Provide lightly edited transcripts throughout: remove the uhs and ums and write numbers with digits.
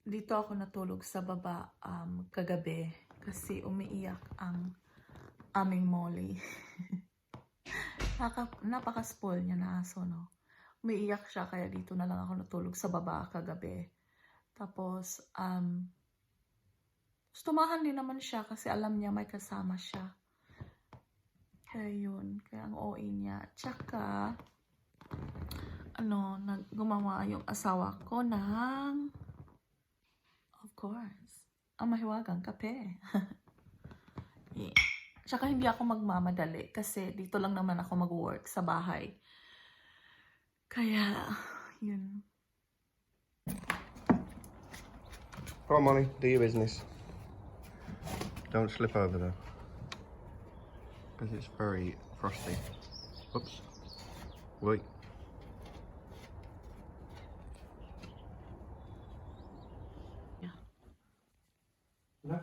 Dito ako natulog sa baba kagabi kasi umiiyak ang aming Molly. Napaka-spoil niya na aso, no? Umiiyak siya kaya dito na lang ako natulog sa baba kagabi. Tapos, tumahan din naman siya kasi alam niya may kasama siya. Kaya yun, kaya ang OA niya. Tsaka, gumawa yung asawa ko ng, of course, ang mahiwagang kape. Yeah. Tsaka hindi ako magmamadali kasi dito lang naman ako mag-work sa bahay. Kaya, yun. Come on, Molly, do your business. Don't slip over there. Because it's very frosty. Oops. Wait. Yeah. No?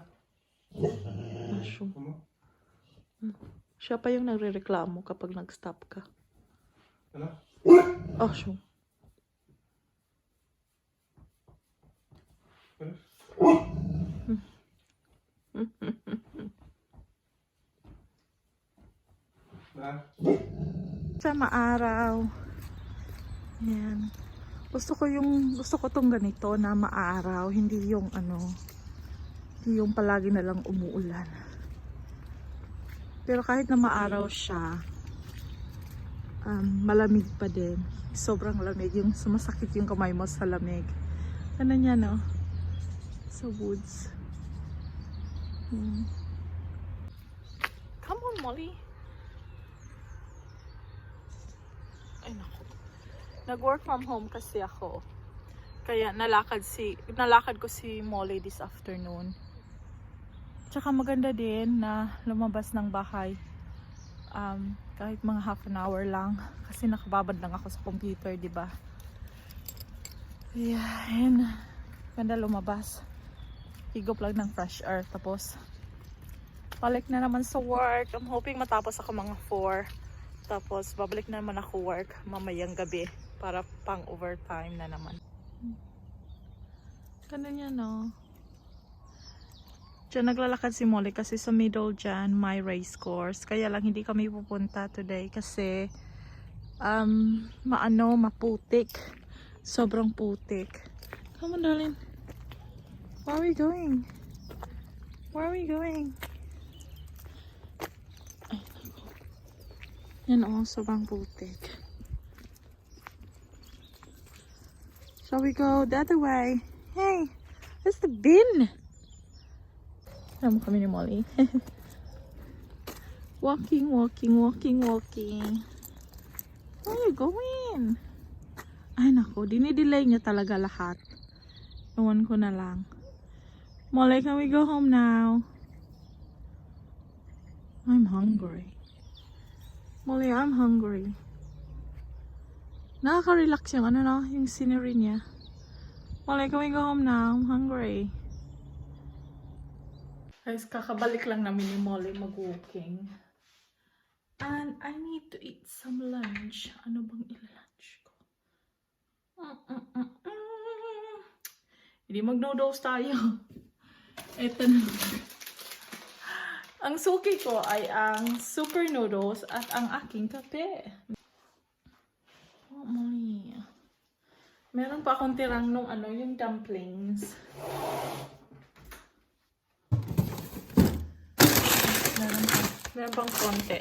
Mushroom. Siya pa yung nagre-reklamo kapag nag-stop ka. Hello? Oh, sure. Sa maaraw. Yan. Gusto ko tong ganito na maaraw, hindi yung hindi yung palagi na lang umuulan. Pero kahit na maaraw siya, malamig pa din. Sobrang lamig, yung sumasakit yung kamay mo sa lamig. Ano niya, no? Sa woods. Come on, Molly. Ay, naku. Nag-work from home kasi ako. Kaya nalakad ko si Molly this afternoon. Tsaka maganda din na lumabas ng bahay. Kahit mga half an hour lang. Kasi nakababad lang ako sa computer, di ba? Ayan. Ganda lumabas. Higop lang ng fresh air. Tapos, balik na naman sa work. I'm hoping matapos ako mga 4. Tapos, babalik na naman ako work mamayang gabi. Para pang overtime na naman. Ganda niya, no? Diyan naglalakad si Molly kasi sa middle dyan may race course. Kaya lang hindi kami pupunta today kasi maputik. Sobrang putik. Come on, darling. Where are we going? Where are we going? Ay, naku. Yan o, sobrang putik. Shall we go the other way? Hey, where's the bin? Alam mo kami ni Molly. Walking. Where are you going? Ay nako, dinidelay niya talaga lahat. Iwan ko na lang. Molly, can we go home now? I'm hungry. Molly, I'm hungry. Nakaka-relax yung yung scenery niya. Molly, can we go home now? I'm hungry. Guys, kakabalik lang namin ni Molly mag-walking. And I need to eat some lunch. Ano bang i-lunch ko? Hindi mag-noodles tayo. Ito na. Ang suki ko ay ang super noodles at ang aking kape. Oh, Molly. Meron pa akong tirang nung yung dumplings. Meron pang konti.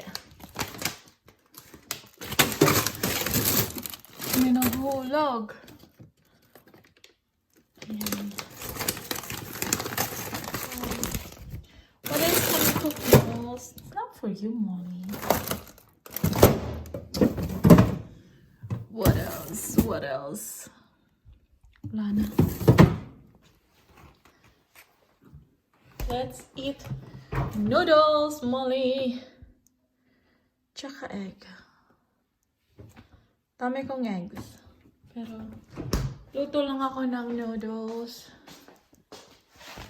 May naghulog. Ayan. What else can you cook, Noodles? It's not for you, Molly. What else? What else? Wala na. Let's eat noodles, Molly. Tsaka egg. Dami kong eggs. Pero, luto lang ako ng noodles.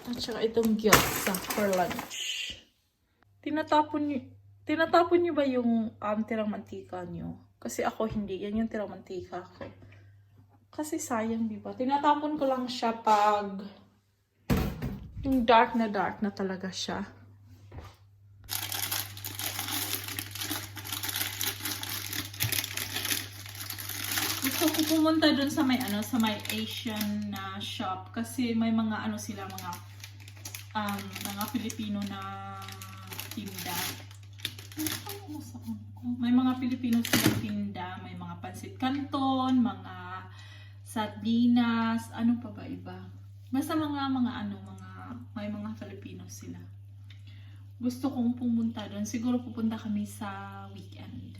At saka itong gyoza for lunch. Tinatapon niyo ba yung tirang mantika niyo? Kasi ako hindi. Yan yung tirang mantika ko. Kasi sayang, di ba? Tinatapon ko lang siya pag Yung dark na talaga siya. Gusto ko pumunta dun sa may sa may Asian na shop kasi may mga sila mga Filipino na tinda. May mga Filipino silang tinda, may mga pansit canton, mga sardinas, ano pa ba iba? Basta may mga Filipino sila. Gusto kong pumunta doon. Siguro pupunta kami sa weekend.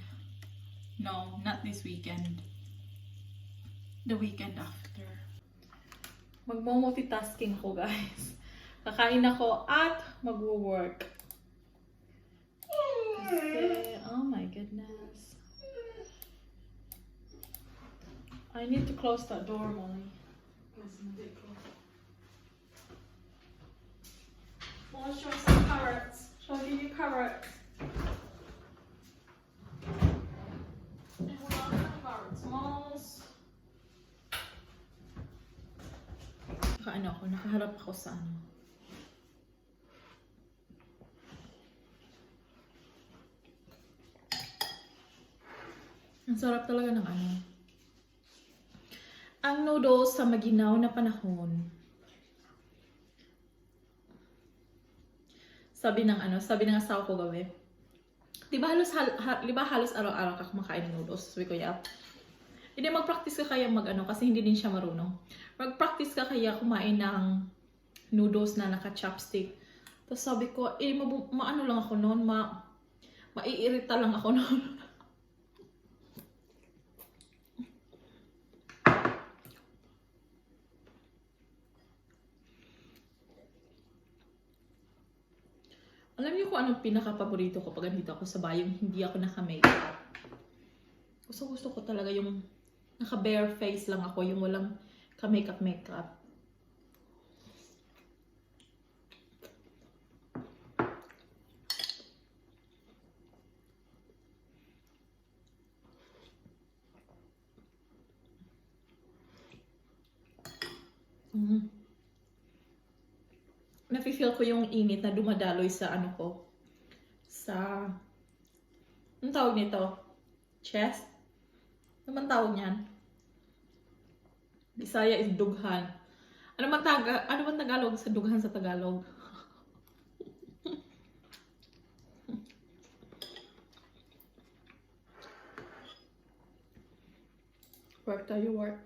No, not this weekend. The weekend after. Magmo-multitasking ko, guys. Kakain ako at magwo-work. Kasi, oh my goodness. I need to close that door, Molly. Well, I'll show you some carrots. Shall I give you carrots? And wala ka ng carrots, Mols. Nakaharap ako sa Ang sarap talaga ng Ang noodles sa maginaw na panahon. Sabi ng asawa ko gabi. Di ba halos araw-araw ka kumakain ng noodles? Sabi ko, yeah. Hindi, mag-practice ka kaya kasi hindi din siya marunong. Mag-practice ka kaya kumain ng noodles na naka-chopstick. Tapos sabi ko, maano lang ako noon, maiirita lang ako noon. Alam niyo kung anong pinaka-paborito ko pag andito ako sa bahay, hindi ako naka-makeup. Gusto ko talaga yung naka-bare face lang ako, yung walang ka-makeup. Nafe-feel ko yung init na dumadaloy sa anong tawag nito? Chest? Ano man tawag niyan? Bisaya is dughan. Ano man Tagalog sa dughan sa Tagalog? Work tayo, work.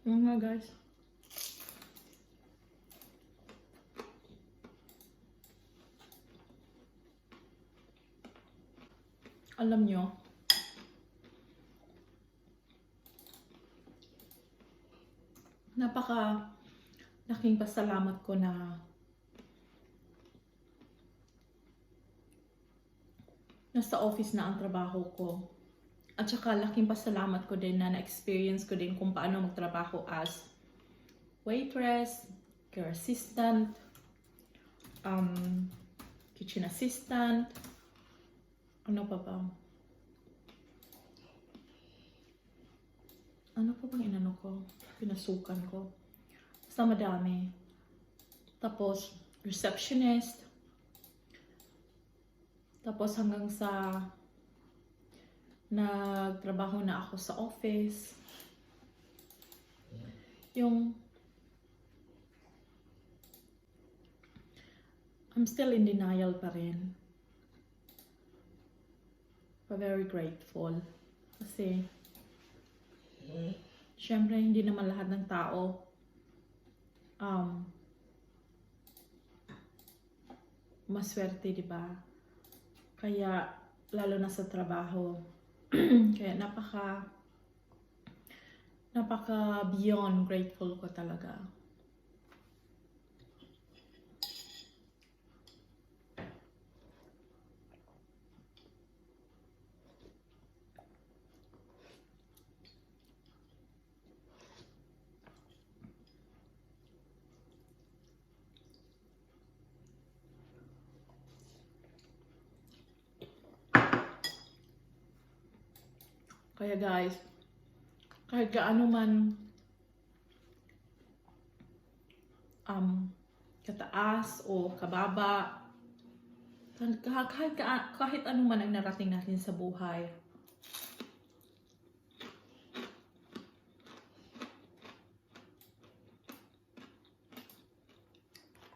Yun nga, guys. Alam nyo, laking pasalamat ko na nasa office na ang trabaho ko. At saka laking pasalamat ko din na na-experience ko din kung paano magtrabaho as waitress, care assistant, kitchen assistant, ano pa ba? Ano pa bang pinasukan ko? Basta madami. Tapos, receptionist. Tapos hanggang sa nagtrabaho na ako sa office. I'm still in denial pa rin. But very grateful. Kasi, syempre hindi naman lahat ng tao maswerte, di ba? Kaya, lalo na sa trabaho. Kaya napaka beyond grateful ko talaga. Kaya guys, kahit gaano man kataas o kababa, kahit ano man ang narating natin sa buhay,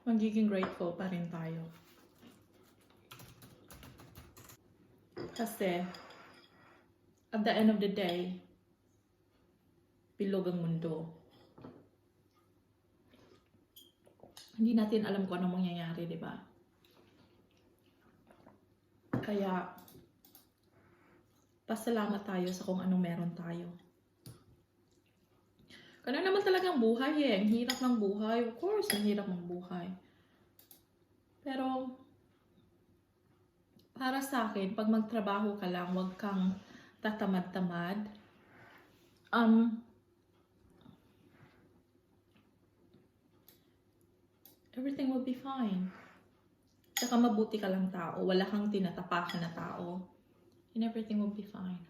magiging grateful pa rin tayo. Kasi, at the end of the day, bilog ang mundo. Hindi natin alam kung anong mangyayari, di ba? Kaya, pasalamat tayo sa kung anong meron tayo. Kaya naman talagang buhay eh. Ang hirap ng buhay. Of course, ang hirap ng buhay. Pero, para sa akin, pag magtrabaho ka lang, huwag kang tatamad-tamad. Everything will be fine. Saka mabuti ka lang tao. Wala kang tinatapakan na tao. And everything will be fine.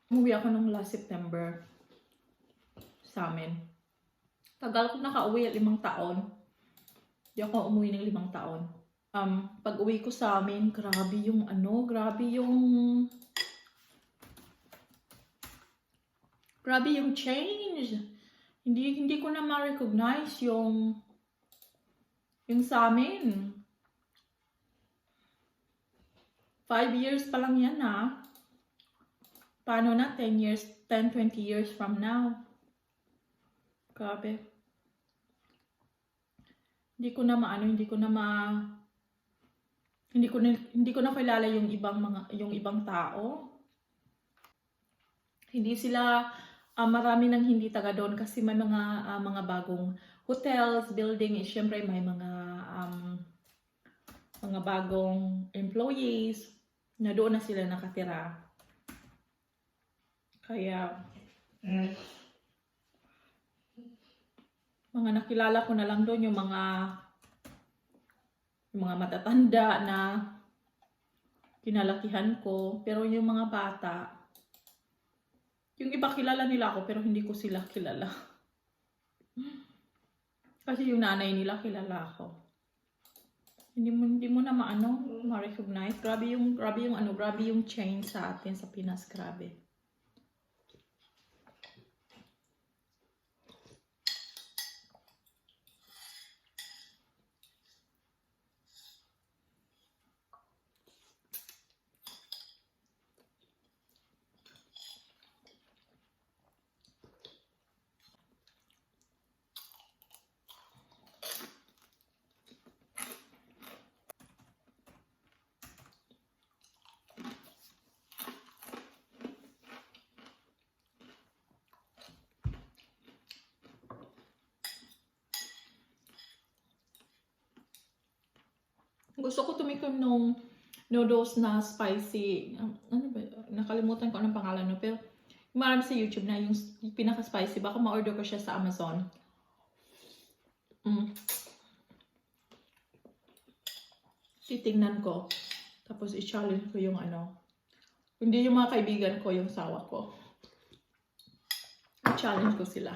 Umuwi ako nung last September sa amin. Tagal ko nakauwi 5 taon. Di ako umuwi ng 5 taon. Pag uwi ko sa amin, grabe yung change. Hindi ko na ma-recognize yung sa amin. 5 years pa lang yan ha. Paano na 10 years, 10, 20 years from now? Grabe. Hindi ko na kilala yung ibang tao. Hindi sila marami nang hindi taga doon kasi may mga bagong hotels, building, syempre may mga bagong employees na doon na sila nakatira. Kaya, mga nakilala ko na lang doon yung mga matatanda na kinalakihan ko. Pero yung mga bata, yung iba kilala nila ako pero hindi ko sila kilala. Kasi yung nanay nila kilala ako. Hindi mo na ma-recognize. Grabe yung change sa atin sa Pinas, grabe. Gusto ko tumikim nung noodles na spicy. Ano ba? Nakalimutan ko anong pangalan no. Pero marami sa YouTube na yung pinaka-spicy. Baka ma-order ko siya sa Amazon. Titingnan ko. Tapos i-challenge ko yung Hindi yung mga kaibigan ko, yung sawa ko. I-challenge ko sila.